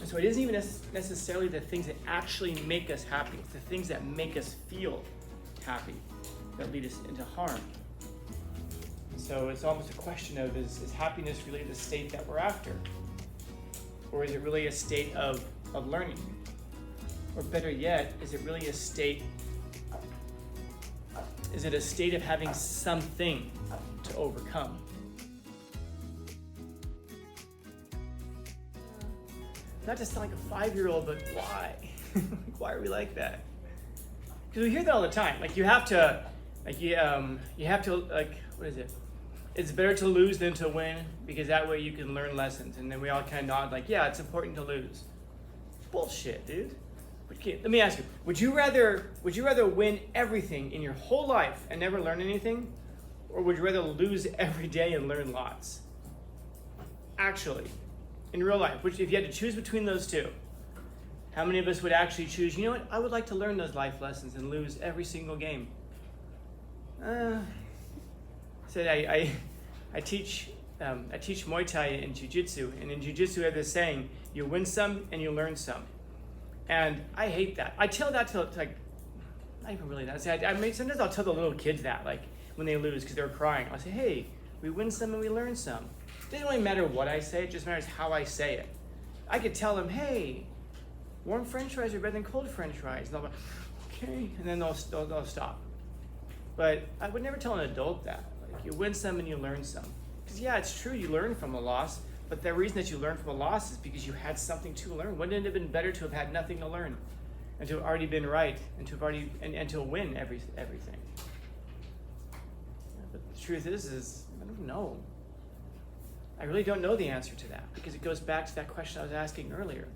So it isn't even necessarily the things that actually make us happy. It's the things that make us feel happy that lead us into harm. So it's almost a question of, is happiness really the state that we're after? Or is it really a state of learning? Or better yet, is it really a state, is it a state of having something to overcome? Not to sound like a 5-year-old, but why? Why are we like that? Because we hear that all the time. Like you have to, what is it? It's better to lose than to win, because that way you can learn lessons. And then we all kind of nod like, yeah, it's important to lose. Bullshit, dude. Let me ask you, would you rather win everything in your whole life and never learn anything? Or would you rather lose every day and learn lots? Actually, in real life, which if you had to choose between those two, how many of us would actually choose, you know what, I would like to learn those life lessons and lose every single game? I teach Muay Thai and Jiu-Jitsu, and in Jiu-Jitsu we have this saying, you win some and you learn some. And I hate that. I tell that to like, not even really that. Sometimes I'll tell the little kids that, like when they lose because they're crying. I'll say, hey, we win some and we learn some. It doesn't really matter what I say, it just matters how I say it. I could tell them, hey, warm french fries are better than cold french fries. And they'll go, okay, and then they'll stop. But I would never tell an adult that. Like, you win some and you learn some. Because yeah, it's true, you learn from a loss, but the reason that you learn from a loss is because you had something to learn. Wouldn't it have been better to have had nothing to learn and to have already been right and to have already and to win everything? But the truth is I don't know. I really don't know the answer to that, because it goes back to that question I was asking earlier.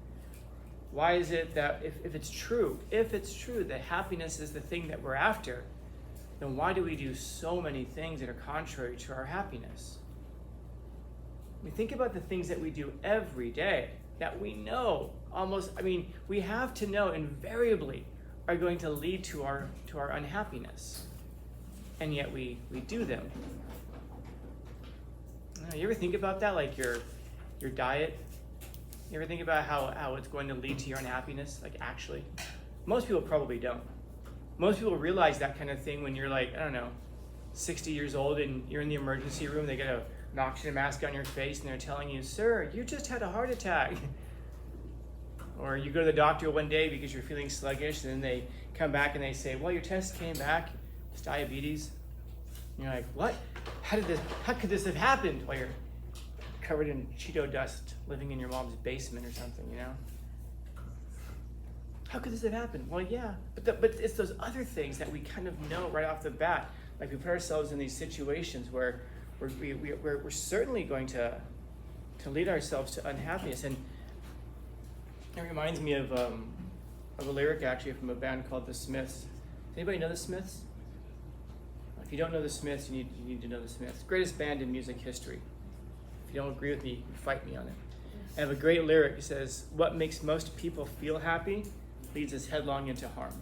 Why is it that if it's true that happiness is the thing that we're after, then why do we do so many things that are contrary to our happiness? We think about the things that we do every day that we know we have to know invariably are going to lead to our unhappiness. And yet we do them. You ever think about that, like your diet? You ever think about how it's going to lead to your unhappiness? Like actually? Most people probably don't. Most people realize that kind of thing when you're like, I don't know, 60 years old and you're in the emergency room, they get an oxygen mask on your face and they're telling you, sir, you just had a heart attack. Or you go to the doctor one day because you're feeling sluggish, and then they come back and they say, well, your test came back, it's diabetes. And you're like, what? How could this have happened? While you're covered in Cheeto dust living in your mom's basement or something, you know? How could this have happened? Well, yeah, but it's those other things that we kind of know right off the bat. Like we put ourselves in these situations where we're certainly going to lead ourselves to unhappiness. And it reminds me of a lyric actually from a band called The Smiths. Does anybody know The Smiths? If you don't know The Smiths, you need to know The Smiths. Greatest band in music history. If you don't agree with me, fight me on it. I have a great lyric. It says, what makes most people feel happy leads us headlong into harm.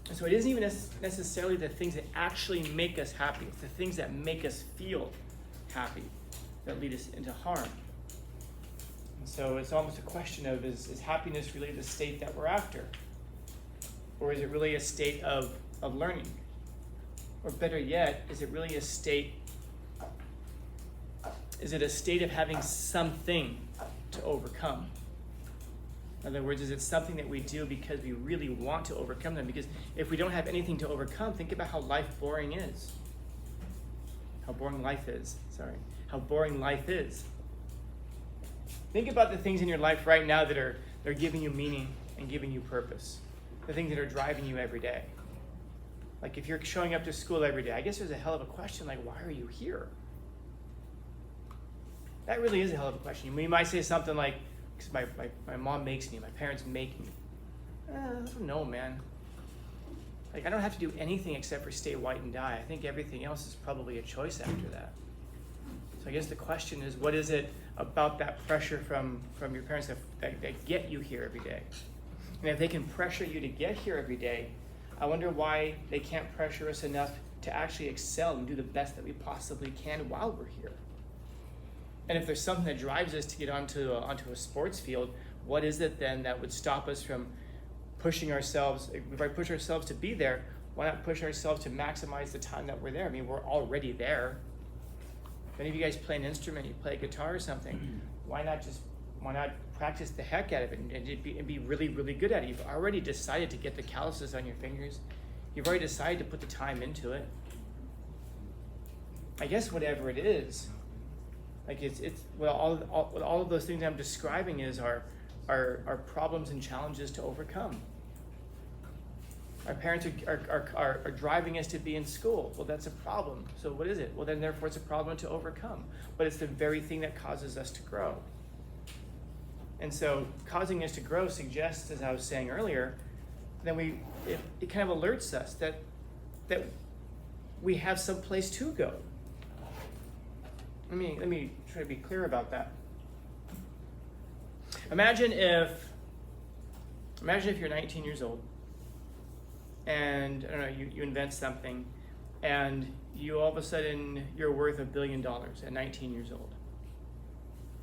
And so it isn't even necessarily the things that actually make us happy. It's the things that make us feel happy that lead us into harm. And so it's almost a question of, is happiness really the state that we're after? Or is it really a state of learning? Or better yet, is it really a state, is it a state of having something to overcome? In other words, is it something that we do because we really want to overcome them? Because if we don't have anything to overcome, think about how boring life is. How boring life is. Think about the things in your life right now that are giving you meaning and giving you purpose. The things that are driving you every day. Like if you're showing up to school every day, I guess there's a hell of a question like, why are you here? That really is a hell of a question. You might say something like, because my mom makes me, my parents make me. I don't know, man. Like I don't have to do anything except for stay white and die. I think everything else is probably a choice after that. So I guess the question is, what is it about that pressure from your parents that get you here every day? And if they can pressure you to get here every day, I wonder why they can't pressure us enough to actually excel and do the best that we possibly can while we're here. And if there's something that drives us to get onto a sports field, what is it then that would stop us from pushing ourselves? If I push ourselves to be there, why not push ourselves to maximize the time that we're there? I mean, we're already there. If any of you guys play an instrument, you play a guitar or something, why not practice the heck out of it and be really, really good at it? You've already decided to get the calluses on your fingers. You've already decided to put the time into it. I guess whatever it is, like it's well, all of those things I'm describing are problems and challenges to overcome. Our parents are driving us to be in school. Well, that's a problem. So what is it? Well, then therefore it's a problem to overcome. But it's the very thing that causes us to grow. And so causing us to grow suggests, as I was saying earlier, that it kind of alerts us that we have some place to go. Let me try to be clear about that. Imagine if you're 19 years old and I don't know, you invent something and you all of a sudden you're worth $1 billion at 19 years old.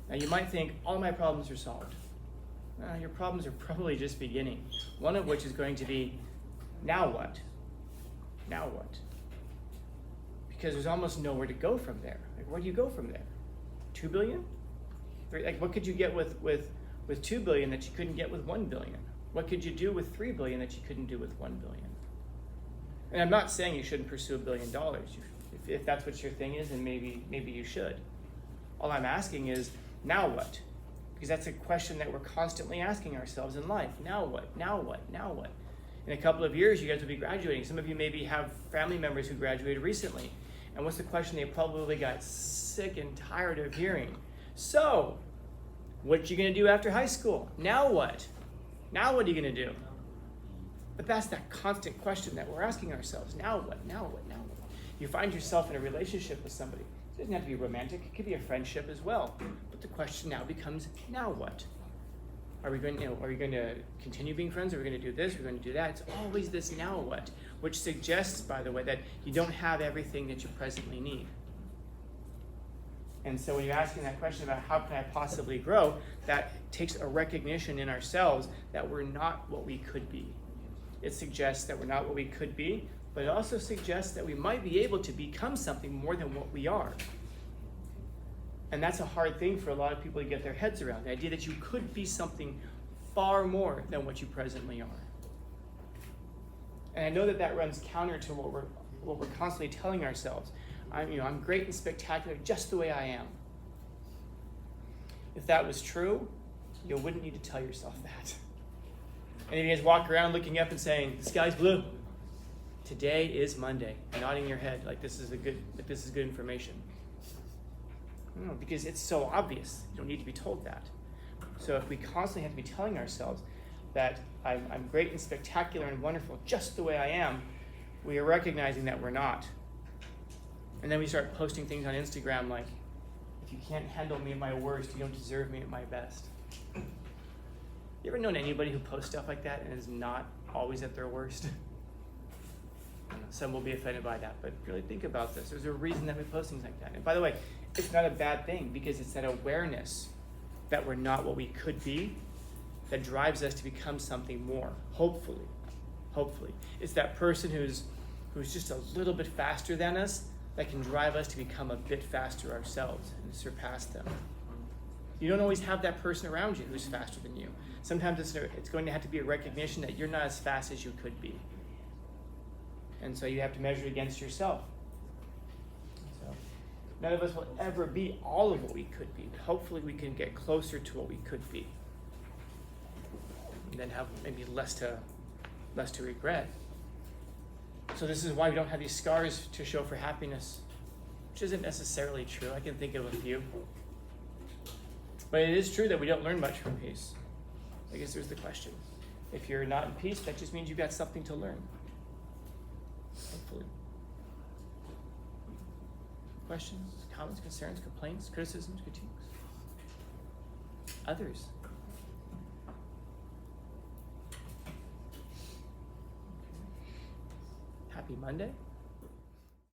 Now you might think all my problems are solved. Your problems are probably just beginning. One of which is going to be, now what? Now what? Because there's almost nowhere to go from there. Like, where do you go from there? 2 billion? Like, what could you get with 2 billion that you couldn't get with 1 billion? What could you do with 3 billion that you couldn't do with 1 billion? And I'm not saying you shouldn't pursue $1 billion. If that's what your thing is, then maybe you should. All I'm asking is, now what? Because that's a question that we're constantly asking ourselves in life. Now what? Now what? Now what? In a couple of years, you guys will be graduating. Some of you maybe have family members who graduated recently. And what's the question they probably got sick and tired of hearing? So, what you going to do after high school? Now what? Now what are you going to do? But that's that constant question that we're asking ourselves. Now what? Now what? Now what? You find yourself in a relationship with somebody. It doesn't have to be romantic. It could be a friendship as well. But the question now becomes, now what? Are we going to continue being friends? Are we going to do this? Are we going to do that? It's always this now what, which suggests, by the way, that you don't have everything that you presently need. And so when you're asking that question about how can I possibly grow, that takes a recognition in ourselves that we're not what we could be. It suggests that we're not what we could be, but it also suggests that we might be able to become something more than what we are. And that's a hard thing for a lot of people to get their heads around, the idea that you could be something far more than what you presently are. And I know that runs counter to what we're constantly telling ourselves. I'm great and spectacular just the way I am. If that was true, you wouldn't need to tell yourself that. Any of you guys walk around looking up and saying, the sky's blue? Today is Monday, nodding your head like this is good information. No, because it's so obvious. You don't need to be told that. So if we constantly have to be telling ourselves that I'm great and spectacular and wonderful just the way I am, we are recognizing that we're not. And then we start posting things on Instagram like, if you can't handle me at my worst, you don't deserve me at my best. You ever known anybody who posts stuff like that and is not always at their worst? I know, some will be offended by that, but really think about this. There's a reason that we post things like that. And by the way, it's not a bad thing because it's that awareness that we're not what we could be that drives us to become something more, hopefully. It's that person who's just a little bit faster than us that can drive us to become a bit faster ourselves and surpass them. You don't always have that person around you who's faster than you. Sometimes it's going to have to be a recognition that you're not as fast as you could be. And so you have to measure it against yourself. So none of us will ever be all of what we could be, but hopefully we can get closer to what we could be. And then have maybe less to regret. So this is why we don't have these scars to show for happiness, which isn't necessarily true. I can think of a few. But it is true that we don't learn much from peace. I guess there's the question. If you're not in peace, that just means you've got something to learn. Hopefully. Questions, comments, concerns, complaints, criticisms, critiques? Others? Happy Monday.